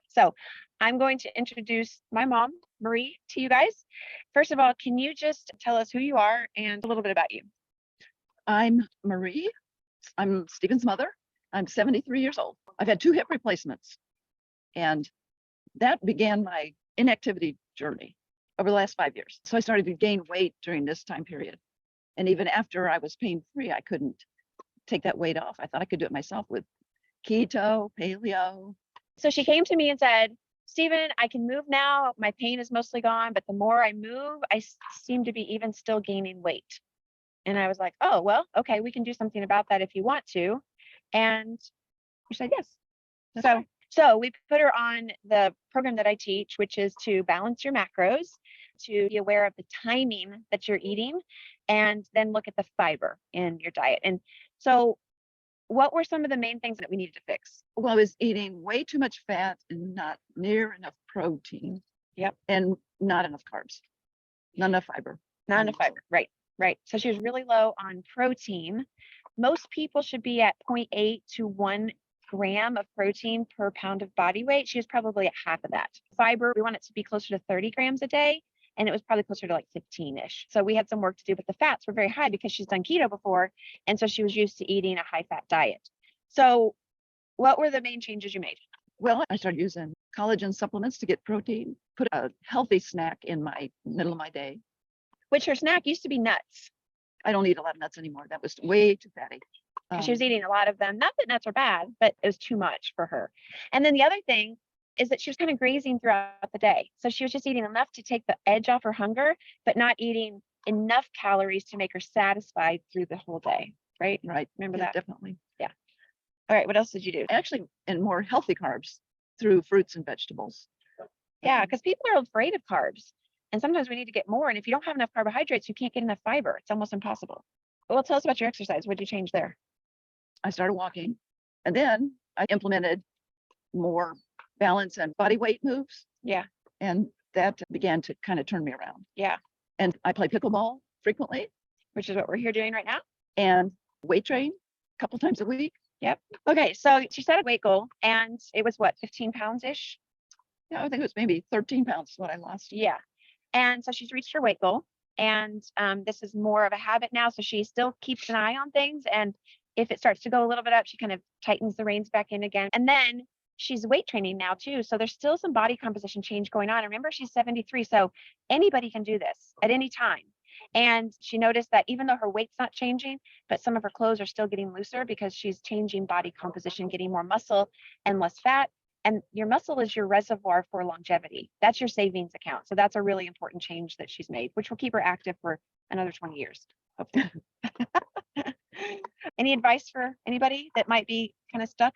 So I'm going to introduce my mom, Marie, to you guys. First of all, can you just tell us who you are and a little bit about you? I'm Marie. I'm Stephen's mother. I'm 73 years old. I've had 2 hip replacements, and that began my inactivity journey over the last 5 years. So I started to gain weight during this time period. And even after I was pain-free, I couldn't take that weight off. I thought I could do it myself with keto, paleo. So she came to me and said, Stephen, I can move now. My pain is mostly gone, but the more I move, I seem to be even still gaining weight. And I was like, oh, well, okay, we can do something about that if you want to. And she said, yes. So we put her on the program that I teach, which is to balance your macros, to be aware of the timing that you're eating, and then look at the fiber in your diet. And so what were some of the main things that we needed to fix? Well, I was eating way too much fat and not near enough protein. Yep. And not enough carbs, not enough fiber. Not enough fiber. Right. Right. So she was really low on protein. Most people should be at 0.8 to 1 gram of protein per pound of body weight. She was probably at half of that. Fiber, we want it to be closer to 30 grams a day. And it was probably closer to like 15-ish. So we had some work to do, but the fats were very high because she's done keto before. And so she was used to eating a high fat diet. So what were the main changes you made? Well, I started using collagen supplements to get protein, put a healthy snack in my middle of my day. Which her snack used to be nuts. I don't eat a lot of nuts anymore. That was way too fatty. She was eating a lot of them. Not that nuts are bad, but it was too much for her. And then the other thing is that she was kind of grazing throughout the day. So she was just eating enough to take the edge off her hunger, but not eating enough calories to make her satisfied through the whole day. Right? Right. Remember Yeah, that? definitely. Yeah. All right. What else did you do? Actually, and more healthy carbs through fruits and vegetables. Yeah, because people are afraid of carbs. And sometimes we need to get more. And if you don't have enough carbohydrates, you can't get enough fiber. It's almost impossible. Well, tell us about your exercise. What did you change there? I started walking, and then I implemented more balance and body weight moves. Yeah. And that began to kind of turn me around. Yeah. And I play pickleball frequently. Which is what we're here doing right now. And weight train a couple times a week. Yep. Okay. So she set a weight goal and it was what, 15 pounds ish? Yeah, I think it was maybe 13 pounds what I lost. Yeah. And so she's reached her weight goal. And this is more of a habit now. So she still keeps an eye on things. And if it starts to go a little bit up, she kind of tightens the reins back in again. And then she's weight training now too. So there's still some body composition change going on. Remember, she's 73. So anybody can do this at any time. And she noticed that even though her weight's not changing, but some of her clothes are still getting looser because she's changing body composition, getting more muscle and less fat. And your muscle is your reservoir for longevity. That's your savings account. So that's a really important change that she's made, which will keep her active for another 20 years. Hopefully. Any advice for anybody that might be kind of stuck?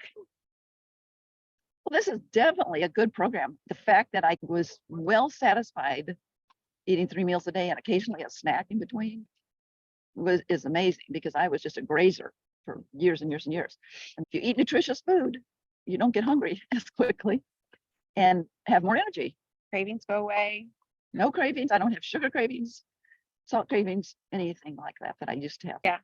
Well, this is definitely a good program. The fact that I was well satisfied eating 3 meals a day and occasionally a snack in between is amazing, because I was just a grazer for years and years and years. And if you eat nutritious food, you don't get hungry as quickly and have more energy. Cravings go away. No cravings. I don't have sugar cravings, salt cravings, anything like that I used to have. Yeah.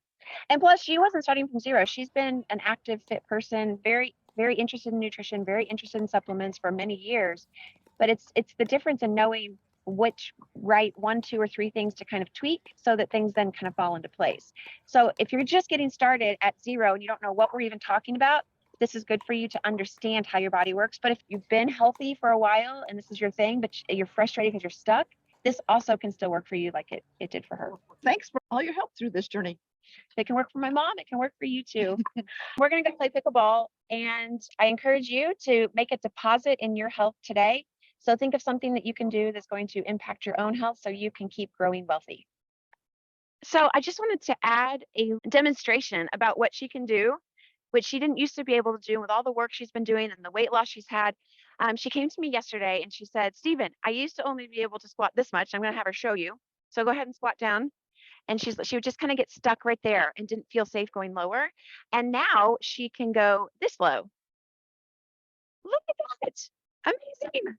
And plus, she wasn't starting from zero. She's been an active, fit person, very, very interested in nutrition, very interested in supplements for many years. But it's the difference in knowing which right 1, 2, or 3 things to kind of tweak so that things then kind of fall into place. So if you're just getting started at zero and you don't know what we're even talking about, this is good for you to understand how your body works. But if you've been healthy for a while and this is your thing, but you're frustrated because you're stuck, this also can still work for you like it did for her. Thanks for all your help through this journey. It can work for my mom. It can work for you too. We're going to go play pickleball, and I encourage you to make a deposit in your health today. So think of something that you can do that's going to impact your own health so you can keep growing wealthy. So I just wanted to add a demonstration about what she can do, which she didn't used to be able to do with all the work she's been doing and the weight loss she's had. She came to me yesterday and she said, Stephen, I used to only be able to squat this much. I'm going to have her show you. So go ahead and squat down. And she would just kind of get stuck right there and didn't feel safe going lower. And now she can go this low. Look at that. Amazing.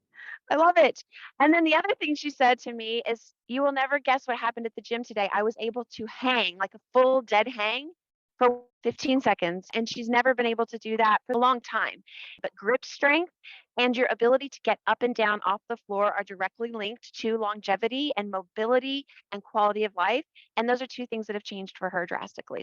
I love it. And then the other thing she said to me is, you will never guess what happened at the gym today. I was able to hang like a full dead hang for 15 seconds. And she's never been able to do that for a long time. But grip strength and your ability to get up and down off the floor are directly linked to longevity and mobility and quality of life. And those are two things that have changed for her drastically.